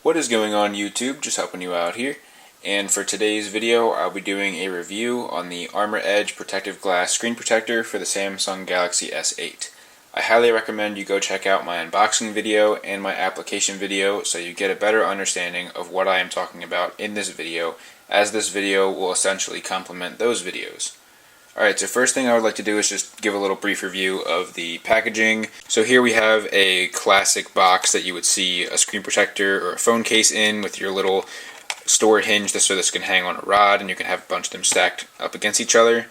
What is going on YouTube? Just helping you out here. And for today's video, I'll be doing a review on the Armor Edge Protective Glass Screen Protector for the Samsung Galaxy S8. I highly recommend you go check out my unboxing video and my application video so you get a better understanding of what I am talking about in this video, as this video will essentially complement those videos. Alright, so first thing I would like to do is just give a little brief review of the packaging. So here we have a classic box that you would see a screen protector or a phone case in with your little store hinge so this can hang on a rod and you can have a bunch of them stacked up against each other.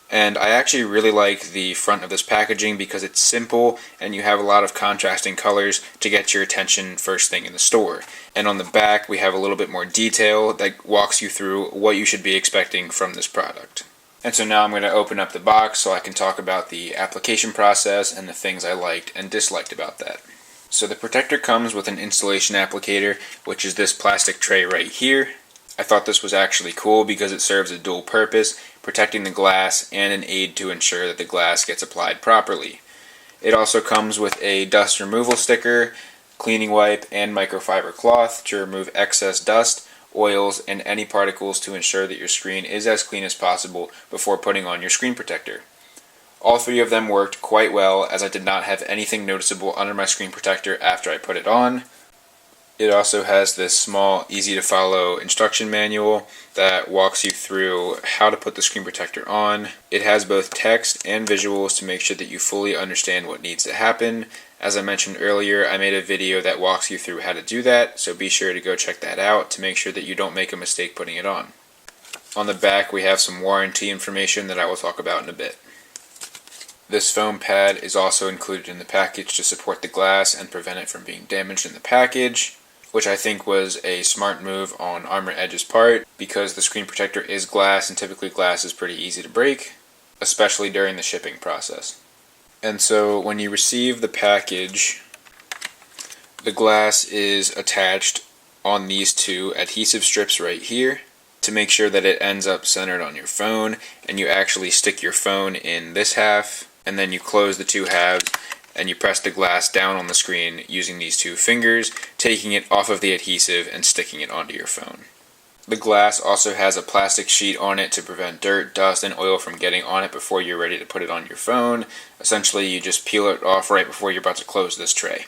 And I actually really like the front of this packaging because it's simple and you have a lot of contrasting colors to get your attention first thing in the store. And on the back we have a little bit more detail that walks you through what you should be expecting from this product. And so now I'm going to open up the box so I can talk about the application process and the things I liked and disliked about that. So the protector comes with an installation applicator, which is this plastic tray right here. I thought this was actually cool because it serves a dual purpose, protecting the glass and an aid to ensure that the glass gets applied properly. It also comes with a dust removal sticker, cleaning wipe, and microfiber cloth to remove excess dust, oils, and any particles to ensure that your screen is as clean as possible before putting on your screen protector. All three of them worked quite well, as I did not have anything noticeable under my screen protector after I put it on. It also has this small, easy to follow instruction manual that walks you through how to put the screen protector on. It has both text and visuals to make sure that you fully understand what needs to happen. As I mentioned earlier, I made a video that walks you through how to do that, so be sure to go check that out to make sure that you don't make a mistake putting it on. On the back we have some warranty information that I will talk about in a bit. This foam pad is also included in the package to support the glass and prevent it from being damaged in the package, which I think was a smart move on Armor Edge's part because the screen protector is glass and typically glass is pretty easy to break, especially during the shipping process. And so when you receive the package, the glass is attached on these two adhesive strips right here to make sure that it ends up centered on your phone, and you actually stick your phone in this half and then you close the two halves and you press the glass down on the screen using these two fingers, taking it off of the adhesive and sticking it onto your phone. The glass also has a plastic sheet on it to prevent dirt, dust, and oil from getting on it before you're ready to put it on your phone. Essentially, you just peel it off right before you're about to close this tray.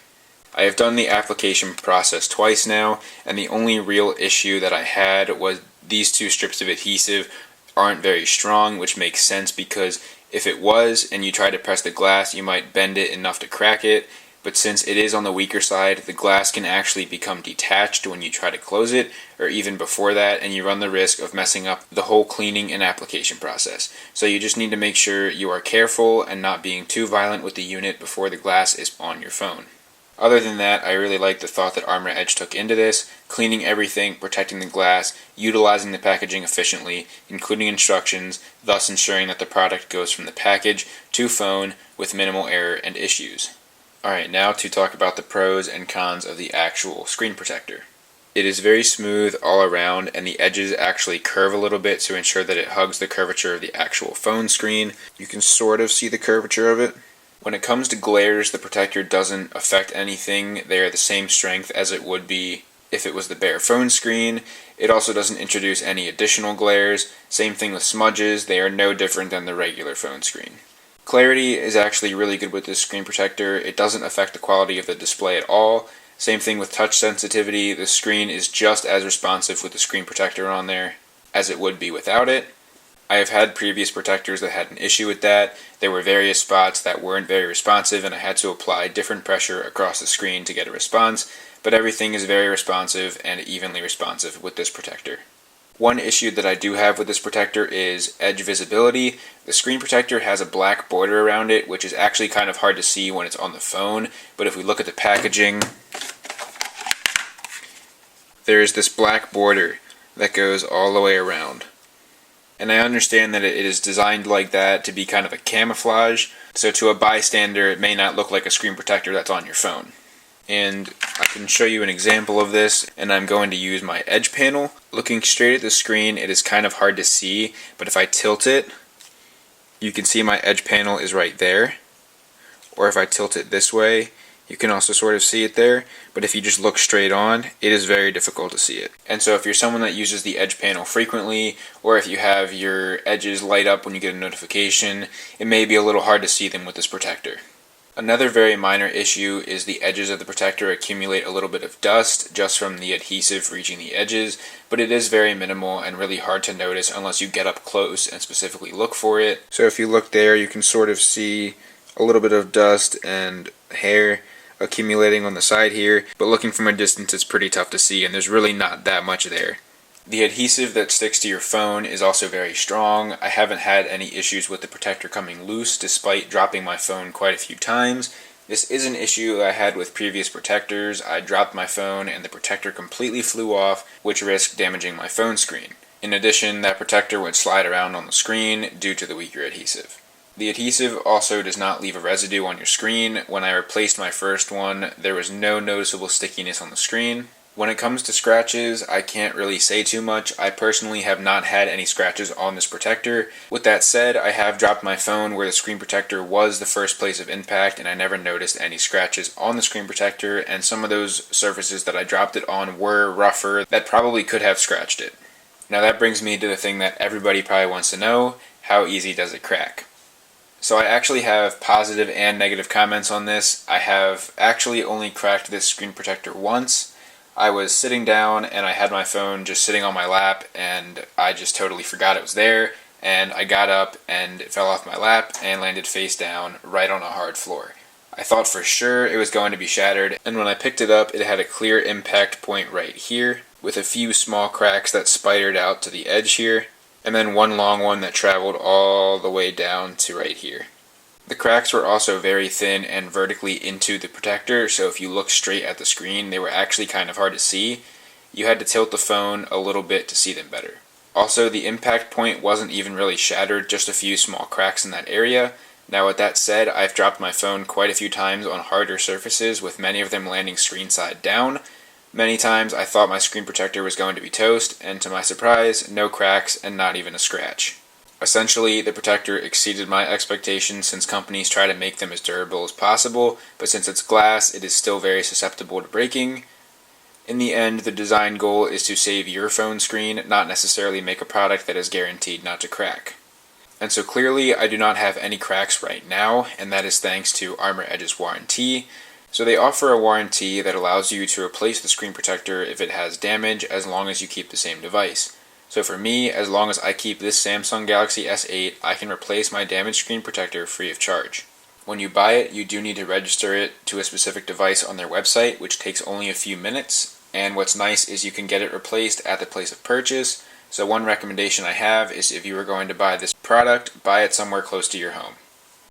I have done the application process twice now, and the only real issue that I had was these two strips of adhesive aren't very strong, which makes sense because if it was and you try to press the glass, you might bend it enough to crack it. But since it is on the weaker side, the glass can actually become detached when you try to close it, or even before that, and you run the risk of messing up the whole cleaning and application process. So you just need to make sure you are careful and not being too violent with the unit before the glass is on your phone. Other than that, I really like the thought that Armor Edge took into this, cleaning everything, protecting the glass, utilizing the packaging efficiently, including instructions, thus ensuring that the product goes from the package to phone with minimal error and issues. Alright, now to talk about the pros and cons of the actual screen protector. It is very smooth all around, and the edges actually curve a little bit to ensure that it hugs the curvature of the actual phone screen. You can sort of see the curvature of it. When it comes to glares, the protector doesn't affect anything. They are the same strength as it would be if it was the bare phone screen. It also doesn't introduce any additional glares. Same thing with smudges, they are no different than the regular phone screen. Clarity is actually really good with this screen protector. It doesn't affect the quality of the display at all. Same thing with touch sensitivity. The screen is just as responsive with the screen protector on there as it would be without it. I have had previous protectors that had an issue with that. There were various spots that weren't very responsive and I had to apply different pressure across the screen to get a response, but everything is very responsive and evenly responsive with this protector. One issue that I do have with this protector is edge visibility. The screen protector has a black border around it, which is actually kind of hard to see when it's on the phone, but if we look at the packaging, there is this black border that goes all the way around. And I understand that it is designed like that to be kind of a camouflage, so to a bystander it may not look like a screen protector that's on your phone. And I can show you an example of this, and I'm going to use my edge panel. Looking straight at the screen, it is kind of hard to see, but if I tilt it, you can see my edge panel is right there. Or if I tilt it this way, You can also sort of see it there, but if you just look straight on, it is very difficult to see it. And so if you're someone that uses the edge panel frequently, or if you have your edges light up when you get a notification, it may be a little hard to see them with this protector. Another very minor issue is the edges of the protector accumulate a little bit of dust just from the adhesive reaching the edges, but it is very minimal and really hard to notice unless you get up close and specifically look for it. So if you look there, you can sort of see a little bit of dust and hair accumulating on the side here, but looking from a distance it's pretty tough to see, and there's really not that much there. The adhesive that sticks to your phone is also very strong. I haven't had any issues with the protector coming loose despite dropping my phone quite a few times. This is an issue I had with previous protectors. I dropped my phone and the protector completely flew off, which risked damaging my phone screen. In addition, that protector would slide around on the screen due to the weaker adhesive. The adhesive also does not leave a residue on your screen. When I replaced my first one, there was no noticeable stickiness on the screen. When it comes to scratches, I can't really say too much. I personally have not had any scratches on this protector. With that said, I have dropped my phone where the screen protector was the first place of impact, and I never noticed any scratches on the screen protector, and some of those surfaces that I dropped it on were rougher that probably could have scratched it. Now that brings me to the thing that everybody probably wants to know: how easy does it crack? So I actually have positive and negative comments on this. I have actually only cracked this screen protector once. I was sitting down and I had my phone just sitting on my lap and I just totally forgot it was there, and I got up and it fell off my lap and landed face down right on a hard floor. I thought for sure it was going to be shattered, and when I picked it up it had a clear impact point right here with a few small cracks that spidered out to the edge here, and then one long one that traveled all the way down to right here. The cracks were also very thin and vertically into the protector, so if you look straight at the screen, they were actually kind of hard to see. You had to tilt the phone a little bit to see them better. Also, the impact point wasn't even really shattered, just a few small cracks in that area. Now with that said, I've dropped my phone quite a few times on harder surfaces, with many of them landing screen side down. Many times I thought my screen protector was going to be toast, and to my surprise, no cracks and not even a scratch. Essentially, the protector exceeded my expectations since companies try to make them as durable as possible, but since it's glass, it is still very susceptible to breaking. In the end, the design goal is to save your phone screen, not necessarily make a product that is guaranteed not to crack. And so clearly, I do not have any cracks right now, and that is thanks to Armor Edge's warranty. So they offer a warranty that allows you to replace the screen protector if it has damage, as long as you keep the same device. So for me, as long as I keep this Samsung Galaxy S8, I can replace my damaged screen protector free of charge. When you buy it, you do need to register it to a specific device on their website, which takes only a few minutes. And what's nice is you can get it replaced at the place of purchase. So one recommendation I have is, if you are going to buy this product, buy it somewhere close to your home.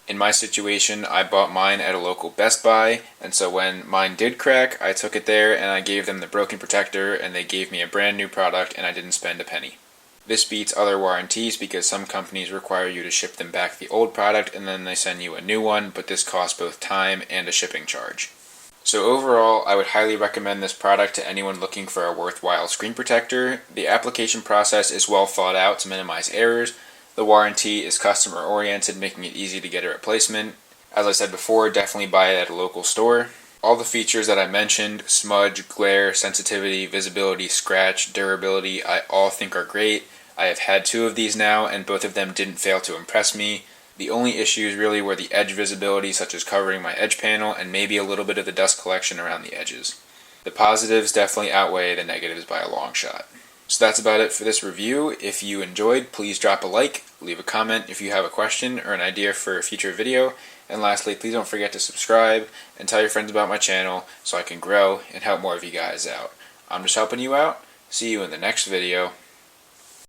In my situation, I bought mine at a local Best Buy, and so when mine did crack, I took it there and I gave them the broken protector, and they gave me a brand new product and I didn't spend a penny. This beats other warranties because some companies require you to ship them back the old product and then they send you a new one, but this costs both time and a shipping charge. So overall, I would highly recommend this product to anyone looking for a worthwhile screen protector. The application process is well thought out to minimize errors. The warranty is customer oriented, making it easy to get a replacement. As I said before, definitely buy it at a local store. All the features that I mentioned, smudge, glare, sensitivity, visibility, scratch, durability, I all think are great. I have had 2 of these now, and both of them didn't fail to impress me. The only issues really were the edge visibility, such as covering my edge panel, and maybe a little bit of the dust collection around the edges. The positives definitely outweigh the negatives by a long shot. So that's about it for this review. If you enjoyed, please drop a like, leave a comment if you have a question or an idea for a future video, and lastly, please don't forget to subscribe and tell your friends about my channel so I can grow and help more of you guys out. I'm just helping you out. See you in the next video.